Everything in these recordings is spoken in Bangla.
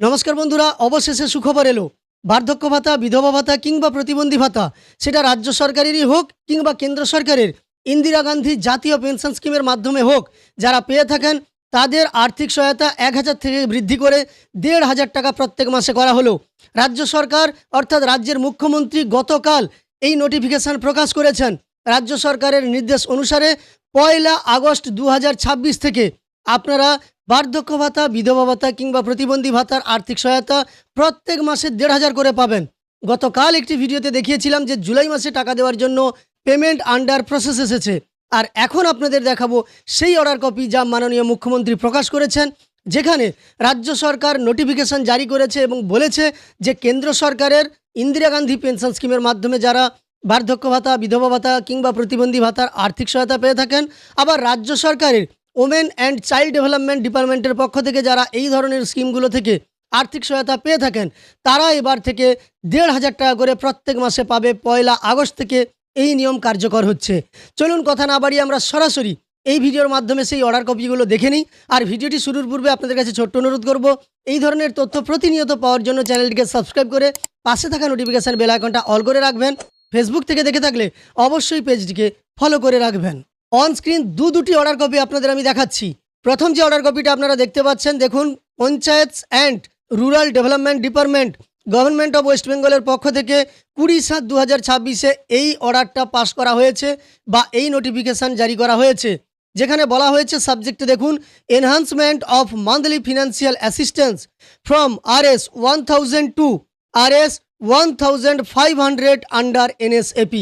নমস্কার বন্ধুরা, অবশেষে সুখবর এলো। বার্ধক্য ভাতা, বিধবা ভাতা কিংবা প্রতিবন্ধী ভাতা, সেটা রাজ্য সরকারেরই হোক কিংবা কেন্দ্র সরকারের ইন্দিরা গান্ধী জাতীয় পেনশন স্কিমের মাধ্যমে হোক, যারা পেয়ে থাকেন তাদের আর্থিক সহায়তা ১,০০০ থেকে বৃদ্ধি করে ১,৫০০ টাকা প্রত্যেক মাসে করা হলো। রাজ্য সরকার অর্থাৎ রাজ্যের মুখ্যমন্ত্রী গতকাল এই নোটিফিকেশান প্রকাশ করেছেন। রাজ্য সরকারের নির্দেশ অনুসারে ১লা আগস্ট ২০২৬ থেকে আপনারা বার্ধক্য ভাতা, বিধবা ভাতা কিংবা প্রতিবন্ধী ভাতার আর্থিক সহায়তা প্রত্যেক মাসে ১,৫০০ করে পাবেন। গতকাল একটি ভিডিওতে দেখিয়েছিলাম যে জুলাই মাসে টাকা দেওয়ার জন্য পেমেন্ট আন্ডার প্রসেস এসেছে, আর এখন আপনাদের দেখাবো সেই অর্ডার কপি যা মাননীয় মুখ্যমন্ত্রী প্রকাশ করেছেন, যেখানে রাজ্য সরকার নোটিফিকেশন জারি করেছে এবং বলেছে যে কেন্দ্র সরকারের ইন্দিরা গান্ধী পেনশন স্কিমের মাধ্যমে যারা বার্ধক্য ভাতা, বিধবা ভাতা কিংবা প্রতিবন্ধী ভাতার আর্থিক সহায়তা পেয়ে থাকেন, আবার রাজ্য সরকারের ওমেন অ্যান্ড চাইল্ড ডেভেলপমেন্ট ডিপার্টমেন্টের পক্ষ থেকে যারা এই ধরনের স্কিমগুলো থেকে আর্থিক সহায়তা পেয়ে থাকেন, তারা এবার থেকে ১,৫০০ টাকা করে প্রত্যেক মাসে পাবে। ১লা আগস্ট থেকে এই নিয়ম কার্যকর হচ্ছে। চলুন কথা না বাড়িয়ে আমরা সরাসরি এই ভিডিওর মাধ্যমে সেই অর্ডার কপিগুলো দেখে নিই। আর ভিডিওটি শুরুর পূর্বে আপনাদের কাছে ছোট্ট অনুরোধ করব, এই ধরনের তথ্য প্রতিনিয়ত পাওয়ার জন্য চ্যানেলটিকে সাবস্ক্রাইব করে পাশে থাকা নোটিফিকেশান বেল আইকনটা অল করে রাখবেন। ফেসবুক থেকে দেখে থাকলে অবশ্যই পেজটিকে ফলো করে রাখবেন। অন স্ক্রিন দুটি অর্ডার কপি আপনাদের আমি দেখাচ্ছি। প্রথম যে অর্ডার কপিটা আপনারা দেখতে পাচ্ছেন, দেখুন, panchayat and rural development department, government of West বেঙ্গলের পক্ষ থেকে ২০/৭/২০২৬ এই অর্ডারটা পাস করা হয়েছে বা এই নোটিফিকেশান জারি করা হয়েছে, যেখানে বলা হয়েছে সাবজেক্টে দেখুন, enhancement of monthly financial assistance from RS 1000 to RS 1500 under NSAP।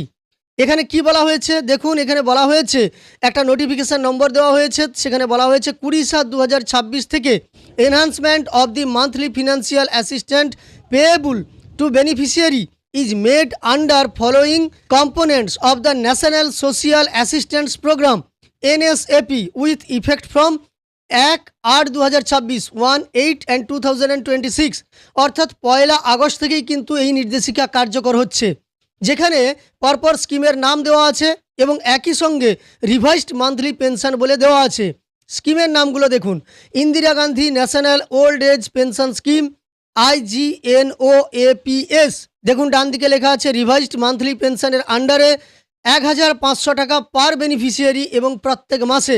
এখানে কি বলা হয়েছে দেখুন, এখানে বলা হয়েছে একটা নোটিফিকেশান নম্বর দেওয়া হয়েছে, সেখানে বলা হয়েছে ২০/৭/২০২৬ থেকে enhancement of the monthly financial assistant payable to beneficiary is made under following components of the national social assistance programme NSAP with effect from ১/৮/২০২৬ 1/8/2026, অর্থাৎ ১লা আগস্ট থেকেই কিন্তু এই নির্দেশিকা কার্যকর হচ্ছে, যেখানে পরপর স্কিমের নাম দেওয়া আছে এবং একই সঙ্গে রিভাইজড মান্থলি পেনশন বলে দেওয়া আছে। স্কিমের নামগুলো দেখুন, Indira Gandhi national old age pension scheme IGNOAPS, দেখুন ডান দিকে লেখা আছে রিভাইজড মান্থলি পেনশনের আন্ডারে ১,৫০০ টাকা পার বেনিফিশিয়ারি এবং প্রত্যেক মাসে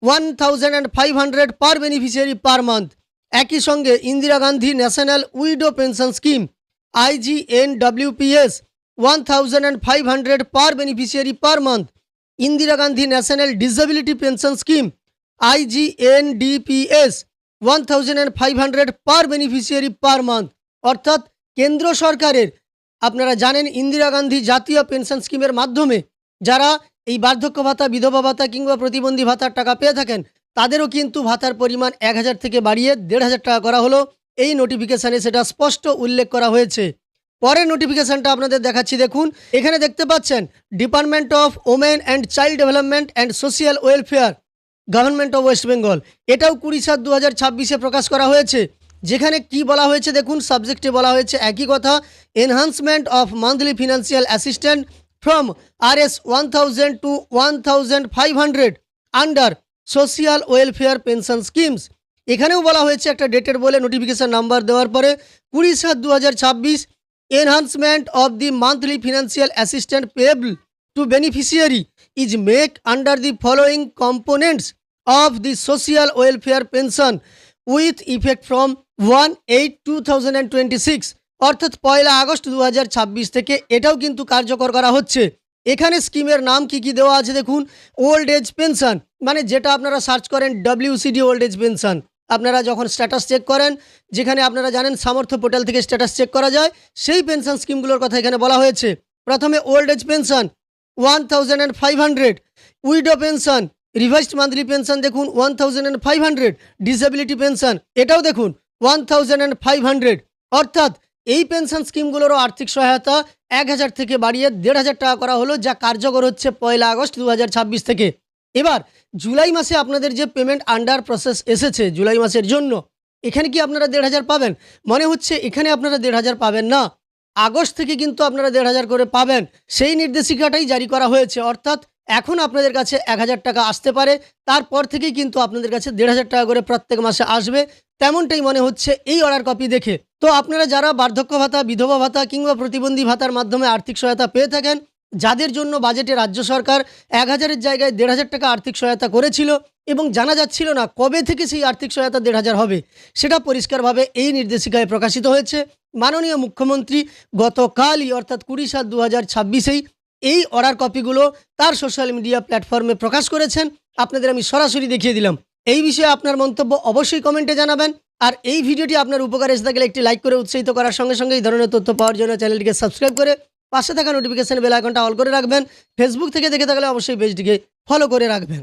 1,500 পার বেনিফিশিয়ারি পার মান্থ। একই সঙ্গে Indira Gandhi national widow pension scheme IGNWPS 1,500 per beneficiary per month. Indira Gandhi national disability pension scheme IGNDPS 1,500 per beneficiary per month. অর্থাৎ কেন্দ্র সরকারের, আপনারা জানেন, ইন্দিরা গান্ধী জাতীয় পেনশন স্কিমের মাধ্যমে যারা এই বার্ধক্য ভাতা, বিধবা ভাতা কিংবা প্রতিবন্ধী ভাতার টাকা পেয়ে থাকেন, তাদেরও কিন্তু ভাতার পরিমাণ ১,০০০ থেকে বাড়িয়ে ১,৫০০ টাকা করা হলো। এই নোটিফিকেশানে সেটা স্পষ্ট উল্লেখ করা হয়েছে। পরের নোটিফিকেশানটা আপনাদের দেখাচ্ছি, দেখুন, এখানে দেখতে পাচ্ছেন department of women and child development and social welfare, government of West Bengal, এটাও ২০/৭/২০২৬ প্রকাশ করা হয়েছে, যেখানে কি বলা হয়েছে দেখুন, সাবজেক্টে বলা হয়েছে একই কথা, enhancement of monthly financial assistant from RS 1000 to 1500 under social welfare pension schemes. এখানেও বলা হয়েছে একটা ডেটের বলে নোটিফিকেশান নাম্বার দেওয়ার পরে ২০/৭/২০২৬, enhancement of the monthly financial assistant payable to beneficiary is make under the following components of the social welfare pension with effect from 1/8/2026, অর্থাৎ 1লা আগস্ট ২০২৬ থেকে এটাও কিন্তু কার্যকর করা হচ্ছে। এখানে স্কিমের নাম কি কি দেওয়া আছে দেখুন, ওল্ড এজ পেনশন, মানে যেটা আপনারা সার্চ করেন WCD ওল্ড এজ পেনশন, আপনারা যখন স্ট্যাটাস চেক করেন, যেখানে আপনারা জানেন সামর্থ্য পোর্টাল থেকে স্ট্যাটাস চেক করা যায়, সেই পেনশন স্কিমগুলোর কথা এখানে বলা হয়েছে। প্রথমে old age pension 1,500, widow pension, revised monthly pension দেখুন 1,500, ডিসেবিলিটি পেনশন এটাও দেখুন 1,500, অর্থাৎ এই পেনশন স্কিমগুলোরও আর্থিক সহায়তা ১,০০০ থেকে বাড়িয়ে ১,৫০০ টাকা করা হলো, যা কার্যকর হচ্ছে ১লা আগস্ট ২০২৬ থেকে। এবার জুলাই মাসে আপনাদের যে পেমেন্ট আন্ডার প্রসেস এসেছে জুলাই মাসের জন্য, এখানে কি আপনারা ১,৫০০ পাবেন? মনে হচ্ছে এখানে আপনারা ১,৫০০ পাবেন না, আগস্ট থেকে কিন্তু আপনারা ১,৫০০ করে পাবেন। সেই নির্দেশিকাটাই জারি করা হয়েছে, অর্থাৎ এখন আপনাদের কাছে 1,000 টাকা আসতে পারে, তারপর থেকেই কিন্তু আপনাদের কাছে 1,500 টাকা করে প্রত্যেক মাসে আসবে, তেমনটাই মনে হচ্ছে এই অর্ডার কপি দেখে। তো আপনারা যারা বার্ধক্য ভাতা, বিধবা ভাতা কিংবা প্রতিবন্ধী ভাতার মাধ্যমে আর্থিক সহায়তা পেয়ে থাকেন, যাদের জন্য বাজেটে রাজ্য সরকার 1,000-এর জায়গায় 1,500 টাকা আর্থিক সহায়তা করেছিল এবং জানা যাচ্ছিল না কবে থেকে সেই আর্থিক সহায়তা 1,500 হবে, সেটা পরিষ্কারভাবে এই নির্দেশিকায় প্রকাশিত হয়েছে। মাননীয় মুখ্যমন্ত্রী গতকালই অর্থাৎ 20/7/2026 এই অর্ডার কপিগুলো তার সোশ্যাল মিডিয়া প্ল্যাটফর্মে প্রকাশ করেছেন। আপনাদের আমি সরাসরি দেখিয়ে দিলাম। এই বিষয়ে আপনার মন্তব্য অবশ্যই কমেন্টে জানাবেন। আর এই ভিডিওটি আপনার উপকারে এসে থাকলে একটি লাইক করে উৎসাহিত করার সঙ্গে সঙ্গে এই ধরনের তথ্য পাওয়ার জন্য চ্যানেলটিকে সাবস্ক্রাইব করে পাশে থাকা নোটিফিকেশন বেল আইকনটা অল করে রাখবেন। ফেসবুক থেকে দেখে থাকলে অবশ্যই পেজটিকে ফলো করে রাখবেন।